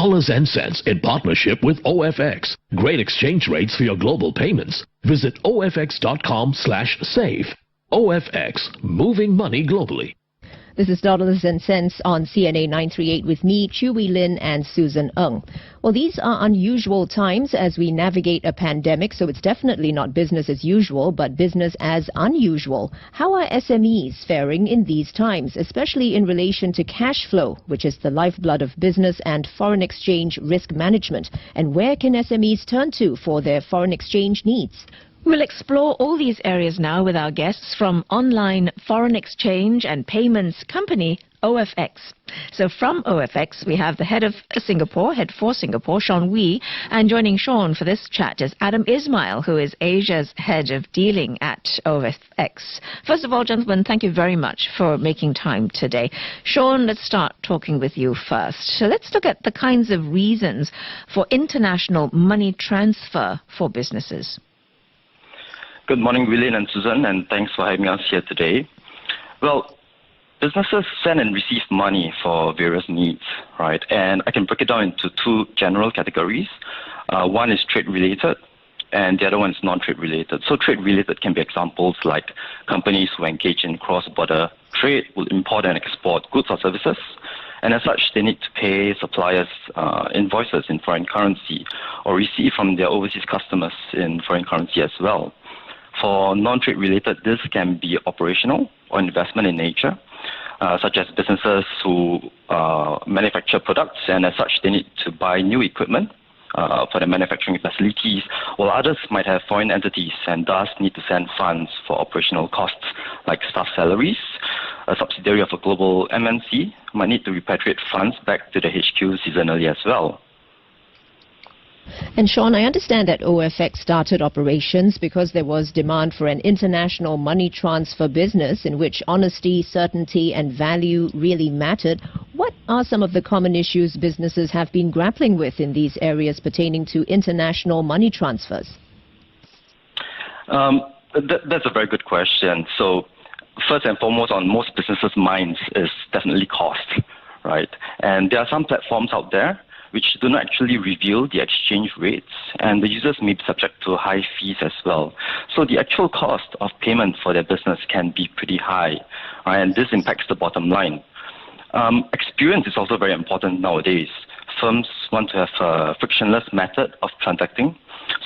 dollars and cents in partnership with OFX. Great exchange rates for your global payments. Visit ofx.com/save. OFX, moving money globally. This is Dollars and Cents on CNA938 with me, Chewy Lin and Susan Ng. Well, these are unusual times as we navigate a pandemic, so it's definitely not business as usual, but business as unusual. How are SMEs faring in these times, especially in relation to cash flow, which is the lifeblood of business, and foreign exchange risk management? And where can SMEs turn to for their foreign exchange needs? We'll explore all these areas now with our guests from online foreign exchange and payments company OFX. So from OFX, we have the head for Singapore, Sean Wee, and joining Sean for this chat is Adam Ismail, who is Asia's head of dealing at OFX. First of all, gentlemen, thank you very much for making time today. Sean, let's start talking with you first. So let's look at the kinds of reasons for international money transfer for businesses. Good morning, William and Susan, and thanks for having us here today. Well, businesses send and receive money for various needs, right? And I can break it down into two general categories. One is trade-related, and the other one is non-trade related. So trade-related can be examples like companies who engage in cross-border trade will import and export goods or services, and as such, they need to pay suppliers invoices in foreign currency or receive from their overseas customers in foreign currency as well. For non-trade related, this can be operational or investment in nature, such as businesses who manufacture products, and as such, they need to buy new equipment for their manufacturing facilities, while others might have foreign entities and thus need to send funds for operational costs like staff salaries. A subsidiary of a global MNC might need to repatriate funds back to the HQ seasonally as well. And Sean, I understand that OFX started operations because there was demand for an international money transfer business in which honesty, certainty and value really mattered. What are some of the common issues businesses have been grappling with in these areas pertaining to international money transfers? That's a very good question. So first and foremost on most businesses' minds is definitely cost, right? And there are some platforms out there which do not actually reveal the exchange rates, and the users may be subject to high fees as well. So the actual cost of payment for their business can be pretty high, right? And this impacts the bottom line. Experience is also very important nowadays. Firms want to have a frictionless method of transacting,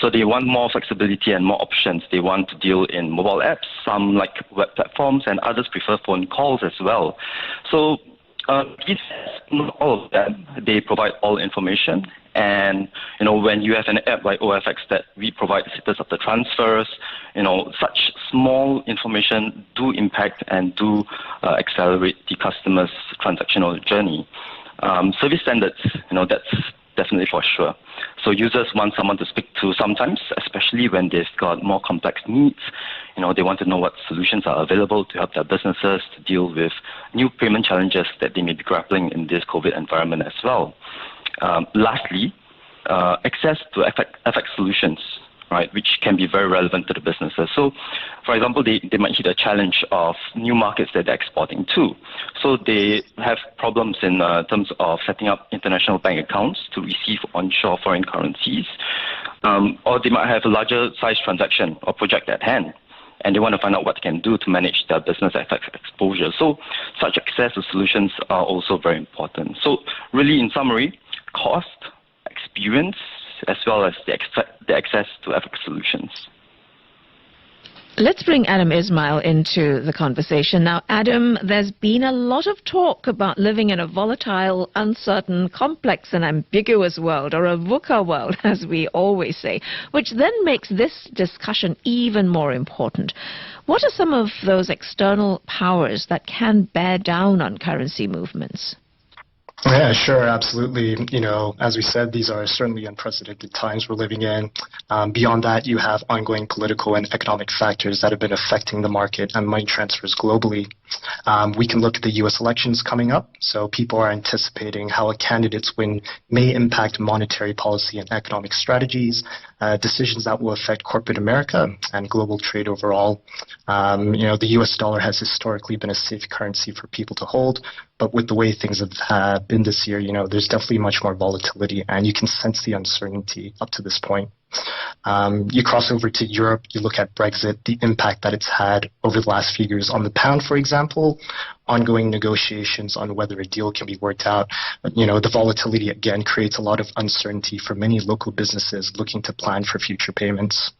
so they want more flexibility and more options. They want to deal in mobile apps, some like web platforms, and others prefer phone calls as well. So not all of them, they provide all information, and when you have an app like OFX that we provide the status of the transfers, such small information do impact and do accelerate the customer's transactional journey. Service standards, that's definitely for sure. So users want someone to speak to sometimes, especially when they've got more complex needs. They want to know what solutions are available to help their businesses to deal with new payment challenges that they may be grappling in this COVID environment as well. Lastly, access to FX solutions, right, which can be very relevant to the businesses. So, for example, they might hit a challenge of new markets that they're exporting to. So they have problems in terms of setting up international bank accounts to receive onshore foreign currencies, or they might have a larger size transaction or project at hand, and they want to find out what they can do to manage their business FX exposure. So such access to solutions are also very important. So really, in summary, cost, experience, as well as the access to FX solutions. Let's bring Adam Ismail into the conversation. Now, Adam, there's been a lot of talk about living in a volatile, uncertain, complex and ambiguous world, or a VUCA world, as we always say, which then makes this discussion even more important. What are some of those external powers that can bear down on currency movements? Yeah, sure, absolutely. As we said, these are certainly unprecedented times we're living in. Beyond that, you have ongoing political and economic factors that have been affecting the market and money transfers globally. We can look at the U.S. elections coming up. So people are anticipating how a candidate's win may impact monetary policy and economic strategies, decisions that will affect corporate America and global trade overall. The U.S. dollar has historically been a safe currency for people to hold, but with the way things have been this year, there's definitely much more volatility, and you can sense the uncertainty up to this point. You cross over to Europe, you look at Brexit, the impact that it's had over the last few years on the pound, for example, ongoing negotiations on whether a deal can be worked out. The volatility, again, creates a lot of uncertainty for many local businesses looking to plan for future payments.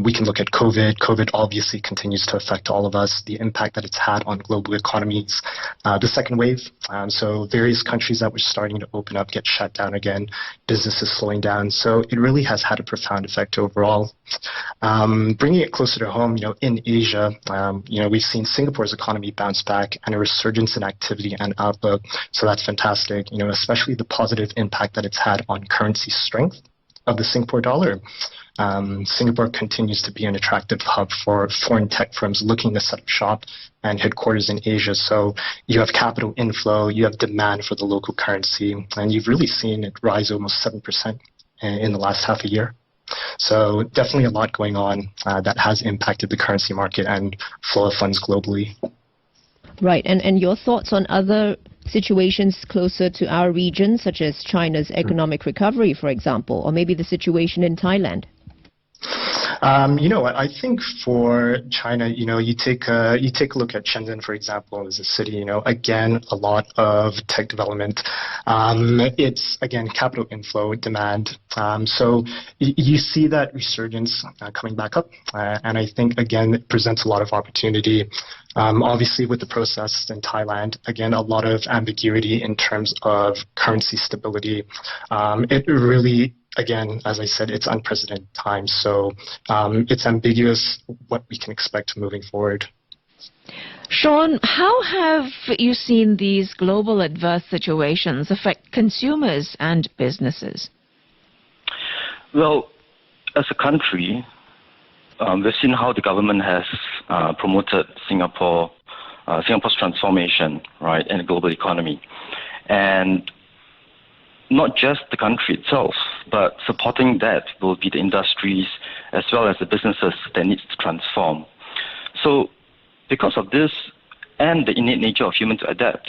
We can look at COVID. COVID obviously continues to affect all of us, the impact that it's had on global economies. The second wave, so various countries that were starting to open up get shut down again, businesses slowing down. So it really has had a profound effect overall. Bringing it closer to home, in Asia, we've seen Singapore's economy bounce back and a resurgence in activity and outlook. So that's fantastic, especially the positive impact that it's had on currency strength of the Singapore dollar. Singapore continues to be an attractive hub for foreign tech firms looking to set up shop and headquarters in Asia. So you have capital inflow, you have demand for the local currency, and you've really seen it rise almost 7% in the last half a year. So definitely a lot going on that has impacted the currency market and flow of funds globally. Right, and your thoughts on other situations closer to our region, such as China's economic recovery, for example, or maybe the situation in Thailand? I think for China, you take a look at Shenzhen, for example, as a city, again, a lot of tech development. It's, again, capital inflow, demand. So you see that resurgence coming back up. And I think, again, it presents a lot of opportunity. Obviously, with the protests in Thailand, again, a lot of ambiguity in terms of currency stability. It really, again, as I said, it's unprecedented times. So it's ambiguous what we can expect moving forward. Sean, how have you seen these global adverse situations affect consumers and businesses? Well, as a country, we've seen how the government has promoted Singapore's transformation, right, in the global economy. And not just the country itself, but supporting that will be the industries as well as the businesses that needs to transform. So because of this and the innate nature of human to adapt,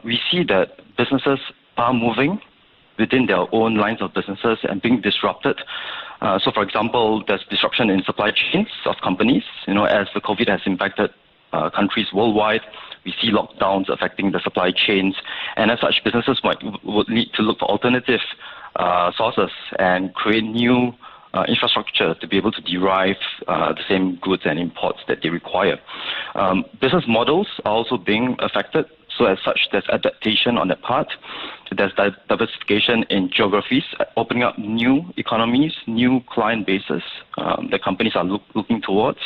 we see that businesses are moving within their own lines of businesses and being disrupted. So for example, there's disruption in supply chains of companies, as the COVID has impacted countries worldwide. We see lockdowns affecting the supply chains, and as such, businesses would need to look for alternative sources and create new infrastructure to be able to derive the same goods and imports that they require. Business models are also being affected, so as such, there's adaptation on that part. There's diversification in geographies, opening up new economies, new client bases that companies are looking towards,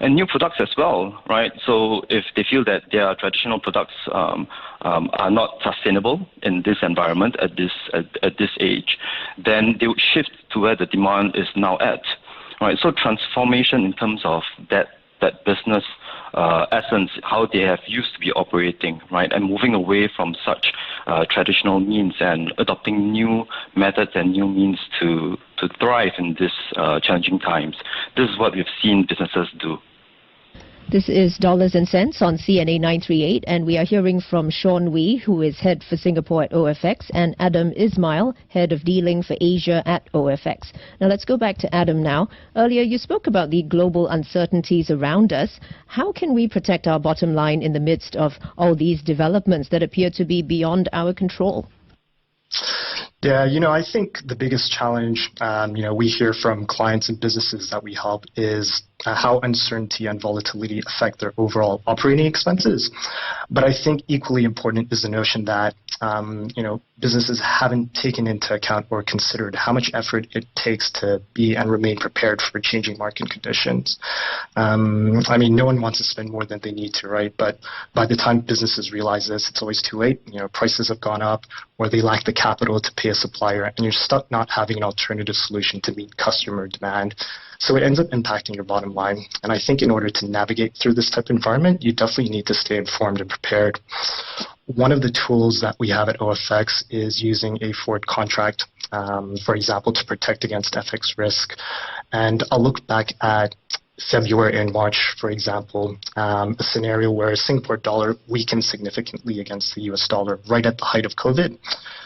and new products as well, right? So if they feel that their traditional products are not sustainable in this environment at this age, then they would shift to where the demand is now at, right? So transformation in terms of that business essence, how they have used to be operating, right, and moving away from such traditional means and adopting new methods and new means to thrive in this challenging times. This is what we've seen businesses do. This is Dollars and Cents on CNA938, and we are hearing from Sean Wee, who is head for Singapore at OFX, and Adam Ismail, head of dealing for Asia at OFX. Now let's go back to Adam now. Earlier you spoke about the global uncertainties around us. How can we protect our bottom line in the midst of all these developments that appear to be beyond our control? Yeah, I think the biggest challenge, we hear from clients and businesses that we help is how uncertainty and volatility affect their overall operating expenses. But I think equally important is the notion that, businesses haven't taken into account or considered how much effort it takes to be and remain prepared for changing market conditions. No one wants to spend more than they need to, right? But by the time businesses realize this, it's always too late. Prices have gone up, or they lack the capital to pay a supplier, and you're stuck not having an alternative solution to meet customer demand. So it ends up impacting your bottom bottom line. And I think in order to navigate through this type of environment, you definitely need to stay informed and prepared. One of the tools that we have at OFX is using a forward contract, for example, to protect against FX risk. And I'll look back at February and March, for example, a scenario where Singapore dollar weakened significantly against the US dollar right at the height of COVID.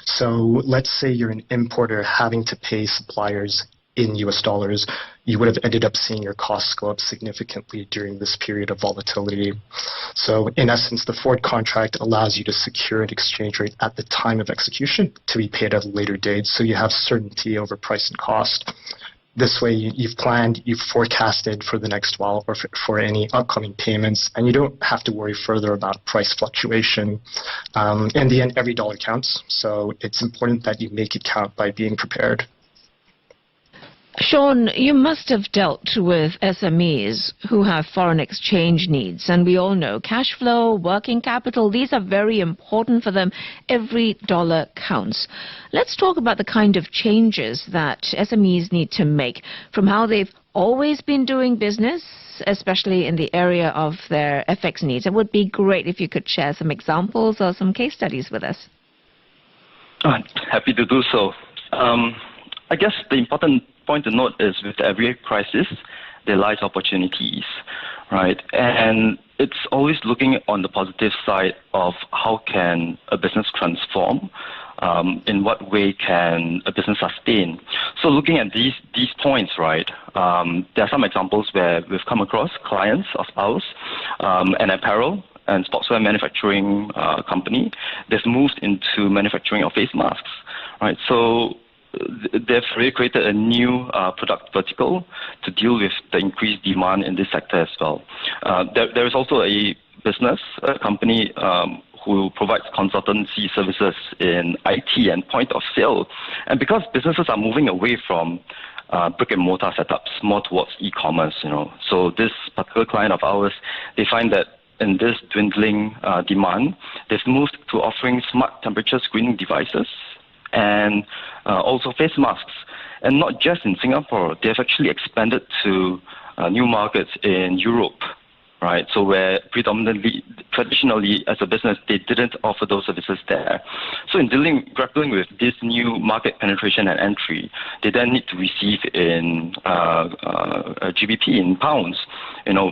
So let's say you're an importer having to pay suppliers in US dollars, you would have ended up seeing your costs go up significantly during this period of volatility. So in essence, the forward contract allows you to secure an exchange rate at the time of execution to be paid at a later date, so you have certainty over price and cost. This way, you've planned, you've forecasted for the next while or for any upcoming payments, and you don't have to worry further about price fluctuation. In the end, every dollar counts, so it's important that you make it count by being prepared. Sean, you must have dealt with SMEs who have foreign exchange needs, and we all know cash flow, working capital, these are very important for them. Every dollar counts. Let's talk about the kind of changes that SMEs need to make from how they've always been doing business, especially in the area of their FX needs. It would be great if you could share some examples or some case studies with us. Happy to do so. I guess the important point to note is with every crisis, there lies opportunities, right? And it's always looking on the positive side of how can a business transform, in what way can a business sustain. So looking at these points, right, there are some examples where we've come across clients of ours, an apparel and sportswear manufacturing company. They've moved into manufacturing of face masks, right? So they've really created a new product vertical to deal with the increased demand in this sector as well. There is also a business, a company who provides consultancy services in IT and point of sale. And because businesses are moving away from brick and mortar setups more towards e-commerce, so this particular client of ours, they find that in this dwindling demand, they've moved to offering smart temperature screening devices and also face masks. And not just in Singapore, they've actually expanded to new markets in Europe, right? So where traditionally as a business, they didn't offer those services there. So in grappling with this new market penetration and entry, they then need to receive in GBP, in pounds,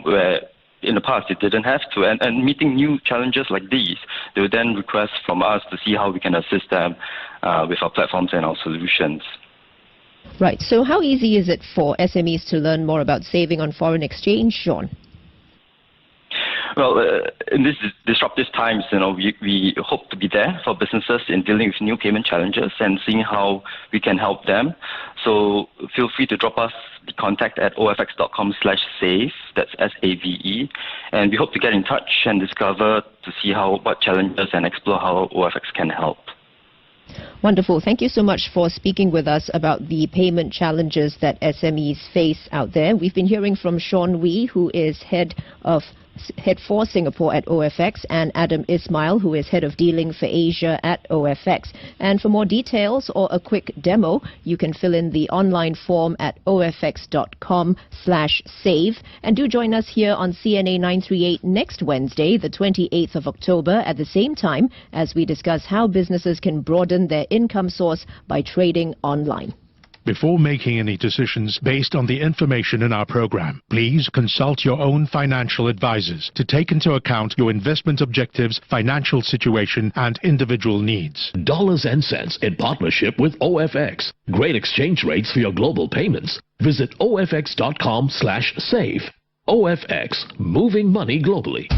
where in the past, it didn't have to. And meeting new challenges like these, they would then request from us to see how we can assist them with our platforms and our solutions. Right. So how easy is it for SMEs to learn more about saving on foreign exchange, Sean? Well, in these disruptive times, we hope to be there for businesses in dealing with new payment challenges and seeing how we can help them. So feel free to drop us the contact at ofx.com/save, that's SAVE, and we hope to get in touch and discover to see what challenges and explore how OFX can help. Wonderful. Thank you so much for speaking with us about the payment challenges that SMEs face out there. We've been hearing from Sean Wee, who is head for Singapore at OFX, and Adam Ismail, who is head of dealing for Asia at OFX. And for more details or a quick demo, you can fill in the online form at ofx.com/save. And do join us here on CNA938 next Wednesday, the 28th of October, at the same time as we discuss how businesses can broaden their income source by trading online. Before making any decisions based on the information in our program, please consult your own financial advisors to take into account your investment objectives, financial situation, and individual needs. Dollars and cents in partnership with OFX. Great exchange rates for your global payments. Visit ofx.com/save. OFX, moving money globally.